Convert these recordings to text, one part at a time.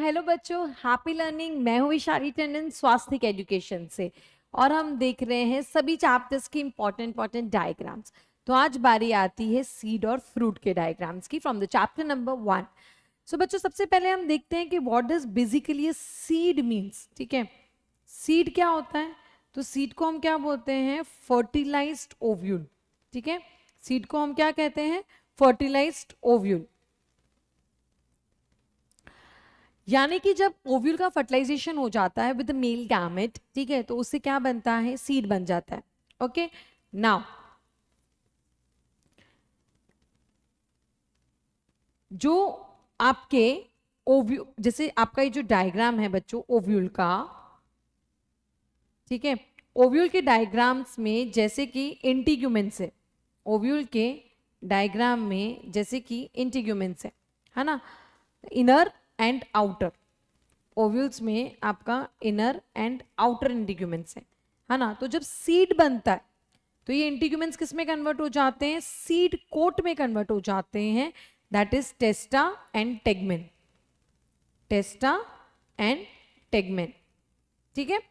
Hello बच्चों, happy learning. मैं हूँ इशारी टंडन स्वास्थ्य एजुकेशन से और हम देख रहे हैं सभी चैप्टर्स की इंपॉर्टेंट डायग्राम्स। तो आज बारी आती है सीड और फ्रूट के डायग्राम्स की फ्रॉम द चैप्टर नंबर 1। सो बच्चों, सबसे पहले हम देखते हैं कि what does basically seed means. ठीक है, सीड क्या होता है? तो सीड को हम क्या बोलते हैं? Fertilised ovule. ठीक है, सीड को हम क्या कहते हैं? Fertilised ovule. यानी कि जब ओव्यूल का फर्टिलाइजेशन हो जाता है विद मेल गैमेट, ठीक है, तो उससे क्या बनता है? सीड बन जाता है। ओके, नाउ जो आपके ओव्यूल, जैसे आपका ये जो डायग्राम है बच्चों ओव्यूल का, ठीक है, ओव्यूल के डायग्राम्स में जैसे कि इंटीग्यूमेंट्स है, ओव्यूल के डायग्राम में जैसे कि इंटीग्यूमेंट्स है ना, इनर एंड आउटर। ओव्यूल्स में आपका इनर एंड आउटर इंटीग्यूमेंट्स है ना। तो जब सीड बनता है तो ये इंटीग्यूमेंट्स किस में कन्वर्ट हो जाते हैं? सीड कोट में कन्वर्ट हो जाते हैं, that is टेस्टा and tegmen. टेस्टा and tegmen, ठीक है।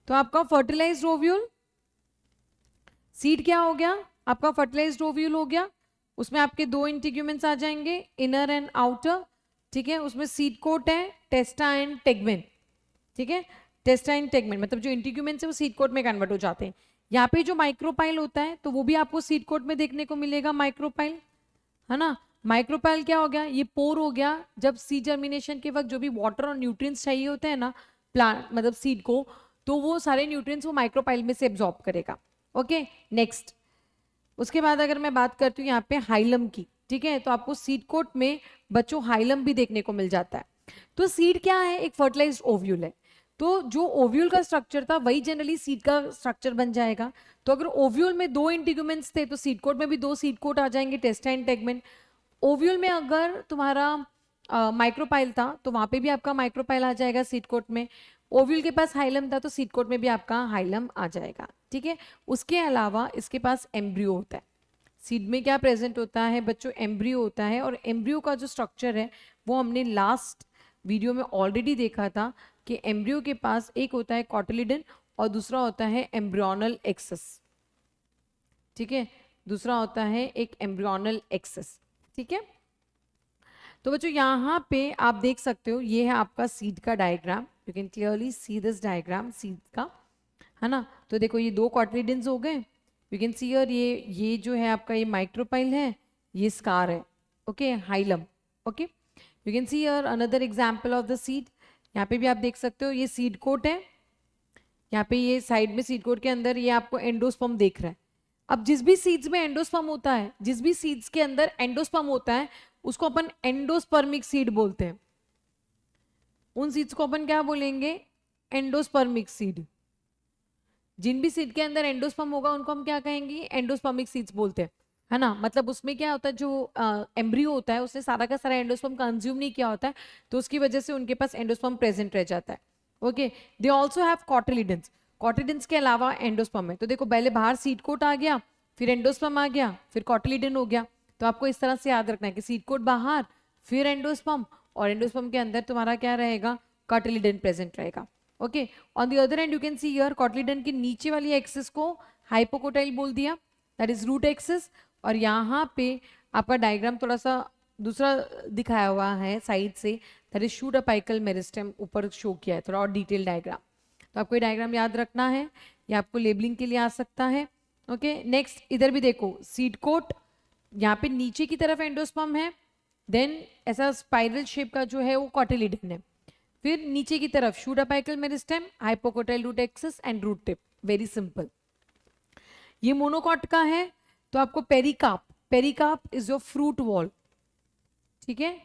तो आपका फर्टिलाइज्ड ओव्यूल, सीड क्या हो गया? आपका फर्टिलाइज्ड ओव्यूल हो गया। उसमें आपके दो इंटीग्यूमेंट्स आ जाएंगे, इनर एंड आउटर। ठीक है, उसमें सीड कोट है टेस्टा एंड टेगमेन। ठीक है, टेस्टा एंड टेगमेन मतलब जो इंटीग्यूमेंट्स है वो सीड कोट में कन्वर्ट हो जाते हैं। यहाँ पे जो माइक्रोपाइल होता है तो वो भी आपको सीड कोट में देखने को मिलेगा, माइक्रोपाइल, है ना। माइक्रोपाइल क्या हो गया? ये पोर हो गया। जब सीड जर्मिनेशन के वक्त जो भी वाटर और न्यूट्रिएंट्स चाहिए होते हैं ना प्लांट मतलब सीड को, तो वो सारे न्यूट्रिएंट्स वो माइक्रोपाइल में से एब्जॉर्ब करेगा। Okay, next. उसके बाद अगर मैं बात करती हूँ यहाँ पे हाइलम की, ठीक है, तो आपको सीड कोट में बच्चों हाइलम भी देखने को मिल जाता है। तो सीड क्या है? एक फर्टिलाइज्ड ओव्यूल है। तो जो ओव्यूल का स्ट्रक्चर था वही जनरली सीड का स्ट्रक्चर बन जाएगा। तो अगर ओव्यूल में दो इंटीग्यूमेंट्स थे तो सीड कोट में भी दो सीड कोट आ जाएंगे, टेस्टा एंड टेगमेन। ओव्यूल में अगर तुम्हारा माइक्रोपाइल था तो वहां पे भी आपका माइक्रोपाइल आ जाएगा सीड कोट में। ओव्यूल के पास हाइलम था तो सीड कोट में भी आपका हाइलम आ जाएगा। ठीक है, उसके अलावा इसके पास एम्ब्रियो होता है। सीड में क्या प्रेजेंट होता है बच्चों? एम्ब्रियो होता है। और एम्ब्रियो का जो स्ट्रक्चर है वो हमने लास्ट वीडियो में ऑलरेडी देखा था कि एम्ब्रियो के पास एक होता है कॉटिलिडन और दूसरा होता है एम्ब्रियोनल एक्सेस। ठीक है, दूसरा होता है एक एम्ब्रियोनल एक्सेस। ठीक है, तो बच्चों यहाँ पे आप देख सकते हो ये है आपका सीड का diagram. You can clearly see this diagram seed का, है ना। तो देखो ये दो कॉटिलिडन्स हो गए। यू कैन सी हियर ये जो है आपका ये माइक्रोपाइल है, ये स्कार है। Okay, hilum. Okay, you can see here another example of the seed. यहाँ पे भी आप देख सकते हो ये सीड कोट है। यहाँ पे ये साइड में सीड कोट के अंदर ये आपको एंडोस्पर्म देख रहा है। अब जिस भी सीड्स में एंडोस्पर्म होता है, जिस भी सीड्स के अंदर एंडोस्पर्म होता है उसको अपन एंडोस्पर्मिक सीड बोलते हैं। उन सीड्स को अपन क्या बोलेंगे? Endospermic seed. जिन भी सीड के अंदर एंडोस्पर्म होगा उनको हम क्या कहेंगे? एंडोस्पर्मिक सीड्स बोलते हैं, है ना। मतलब उसमें क्या होता है, जो एम्ब्रियो होता है उसने सारा का सारा एंडोस्पर्म कंज्यूम नहीं किया होता है, तो उसकी वजह से उनके पास एंडोस्पर्म प्रेजेंट रह जाता है। Okay, they also have cotyledons. Cotyledons के अलावा एंडोस्पर्म है। तो देखो पहले बाहर सीड कोट आ गया, फिर एंडोस्पर्म आ गया, फिर कॉटिलिडन हो गया। तो आपको इस तरह से याद रखना है कि सीड कोट बाहर, फिर एंडोस्पर्म, और एंडोस्पर्म के अंदर तुम्हारा क्या रहेगा? कॉटिलिडन प्रेजेंट रहेगा। Okay, on the other and you can see here cotyledon की नीचे वाली एक्सिस को हाइपोकोटाइल बोल दिया, दैट इज रूट एक्सिस। और यहाँ पे आपका डायग्राम थोड़ा सा दूसरा दिखाया हुआ है साइड से, that is shoot apical meristem ऊपर शो किया है, थोड़ा और डिटेल डायग्राम। तो आपको ये डायग्राम याद रखना है, ये आपको लेबलिंग के लिए आ सकता है। ओके, नेक्स्ट इधर भी देखो सीड कोट, यहाँ पे नीचे की तरफ एंडोस्पर्म है, देन ऐसा स्पाइरल शेप का जो है वो कॉटिलिडन है, फिर नीचे की तरफ shoot apical meristem, hypocotyl root axis and root tip. Very simple. ये मोनोकॉट का है तो आपको pericarp, pericarp is your fruit wall. ठीक है,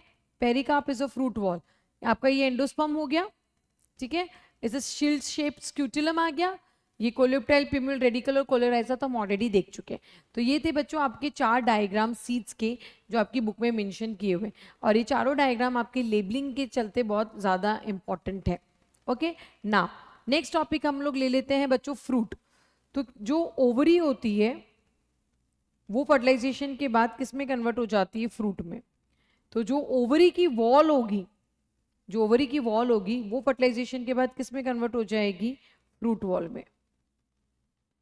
pericarp is a fruit wall. आपका ये एंडोस्पर्म हो गया, ठीक है, इसे शील्ड शेप्ड स्क्यूटिलम आ गया। ये कोलेप्टाइल पिम्यूल रेडिकल और कोलोराइजा तो हम ऑलरेडी देख चुके हैं। तो ये थे बच्चों आपके 4 डायग्राम सीड्स के जो आपकी बुक में मेंशन किए हुए, और ये चारों डायग्राम आपके लेबलिंग के चलते बहुत ज़्यादा इंपॉर्टेंट है। ओके, नाउ नेक्स्ट टॉपिक हम लोग ले लेते हैं बच्चों फ्रूट। तो जो ओवरी होती है वो फर्टिलाइजेशन के बाद किस में कन्वर्ट हो जाती है? फ्रूट में। तो जो ओवरी की वॉल होगी जो ओवरी की वॉल होगी वो फर्टिलाइजेशन के बाद किस में कन्वर्ट हो जाएगी, फ्रूट वॉल में।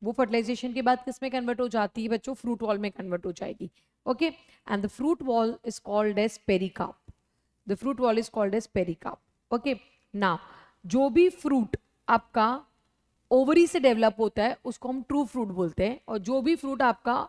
वो फर्टिलाइजेशन के बाद किस में कन्वर्ट हो जाती है बच्चों, फ्रूट वॉल में कन्वर्ट हो जाएगी। Okay, and the fruit wall is called as pericarp. The fruit wall is called as pericarp. Okay, now जो भी फ्रूट आपका ओवरी से डेवलप होता है उसको हम ट्रू फ्रूट बोलते हैं, और जो भी फ्रूट आपका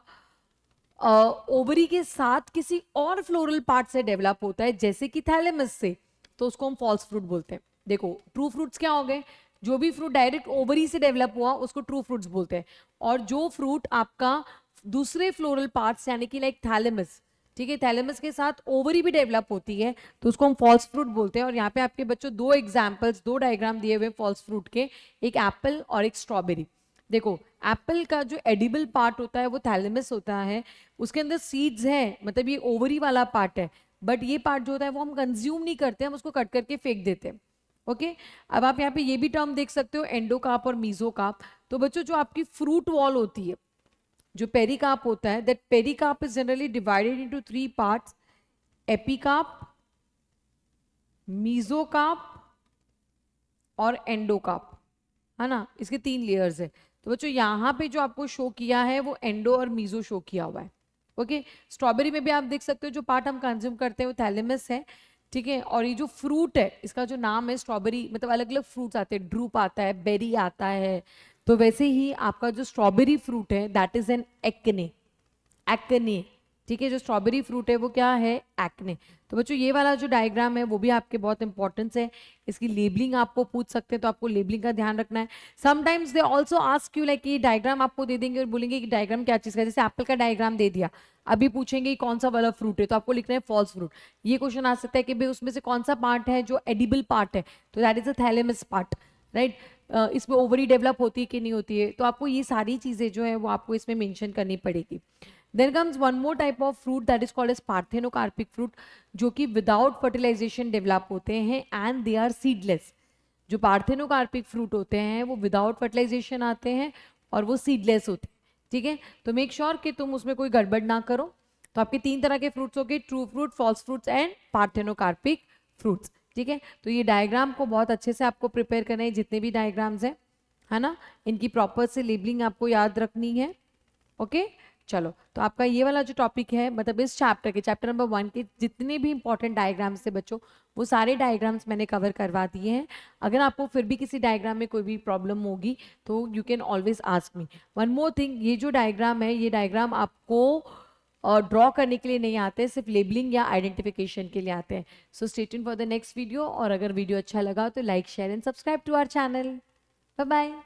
ओवरी के साथ किसी और फ्लोरल पार्ट से डेवलप होता है जैसे कि थैलेमस से, तो उसको हम फॉल्स फ्रूट बोलते हैं। देखो ट्रू फ्रूट्स क्या हो गए, जो भी फ्रूट डायरेक्ट ओवरी से डेवलप हुआ उसको ट्रू फ्रूट्स बोलते हैं, और जो फ्रूट आपका दूसरे फ्लोरल पार्ट्स यानी कि लाइक थैलेमस, ठीक है, थैलेमस के साथ ओवरी भी डेवलप होती है तो उसको हम फॉल्स फ्रूट बोलते हैं। और यहाँ पे आपके बच्चों दो एग्जाम्पल्स, दो डायग्राम दिए हुए फॉल्स फ्रूट के, एक एप्पल और एक स्ट्रॉबेरी। देखो एप्पल का जो एडिबल पार्ट होता है वो थैलेमस होता है, उसके अंदर सीड्स है, मतलब ये ओवरी वाला पार्ट है, बट ये पार्ट जो होता है वो हम कंज्यूम नहीं करते, हम उसको कट करके फेंक देते हैं। ओके, अब आप यहाँ पे ये भी टर्म देख सकते हो, एंडोकार्प और मीजोकार्प। तो बच्चों जो आपकी फ्रूट वॉल होती है, जो पेरिकार्प होता है, that pericarp is generally divided into 3 parts, epicarp, mesocarp और एंडोकार्प, है ना, इसके 3 लेयर्स है। तो बच्चों यहाँ पे जो आपको शो किया है वो एंडो और मीजो शो किया हुआ है। ओके, स्ट्रॉबेरी में भी आप देख सकते हो जो पार्ट हम कंज्यूम करते हैं वो थैलेमस है, ठीक है, और ये जो फ्रूट है इसका जो नाम है स्ट्रॉबेरी, मतलब अलग अलग फ्रूट्स आते हैं, ड्रूप आता है, बेरी आता है, तो वैसे ही आपका जो स्ट्रॉबेरी फ्रूट है that is an acne, acne, ठीक है, जो स्ट्रॉबेरी फ्रूट है वो क्या है, एक्ने। तो बच्चों ये वाला जो डायग्राम है वो भी आपके बहुत इंपॉर्टेंस है, इसकी लेबलिंग आपको पूछ सकते हैं, तो आपको लेबलिंग का ध्यान रखना है। Sometimes they also ask you like ये डायग्राम आपको दे देंगे और बोलेंगे कि डायग्राम क्या चीज़ का है, जैसे एप्पल का डायग्राम दे दिया, अभी पूछेंगे कौन सा वाला फ्रूट है, तो आपको लिखना है फॉल्स फ्रूट। ये क्वेश्चन आ सकता है कि भाई उसमें से कौन सा पार्ट है जो एडिबल पार्ट है, तो that is a thalamus part, right. इसमें ओवरी डेवलप होती है कि नहीं होती है, तो आपको ये सारी चीज़ें जो है वो आपको इसमें मेंशन करनी पड़ेगी। Then comes one more type of fruit that is called as parthenocarpic fruit, जो कि without fertilization develop होते हैं and they are seedless। जो पार्थेनोकार्पिक फ्रूट होते हैं वो विदाउट फर्टिलाइजेशन आते हैं और वो सीडलेस होते हैं, ठीक है। तो मेक श्योर कि तुम उसमें कोई गड़बड़ ना करो। तो आपके 3 तरह के फ्रूट्स हो गए, true fruit, false fruits and parthenocarpic fruits, ठीक है। तो ये डायग्राम को बहुत अच्छे से आपको प्रिपेयर करना है, जितने भी डायग्राम्स हैं, है ना, इनकी प्रॉपर से लेबलिंग आपको याद रखनी है। ओके, चलो, तो आपका ये वाला जो टॉपिक है, मतलब इस चैप्टर के, चैप्टर नंबर 1 के जितने भी इंपॉर्टेंट डायग्राम्स थे बच्चों, वो सारे डायग्राम्स मैंने कवर करवा दिए हैं। अगर आपको फिर भी किसी डायग्राम में कोई भी प्रॉब्लम होगी तो you can always ask me. One more thing, ये जो डायग्राम है ये डायग्राम आपको ड्रॉ करने के लिए नहीं आते, सिर्फ लेबलिंग या आइडेंटिफिकेशन के लिए आते हैं। So stay tuned for the next video, और अगर वीडियो अच्छा लगा तो like, share and subscribe to our channel. Bye bye.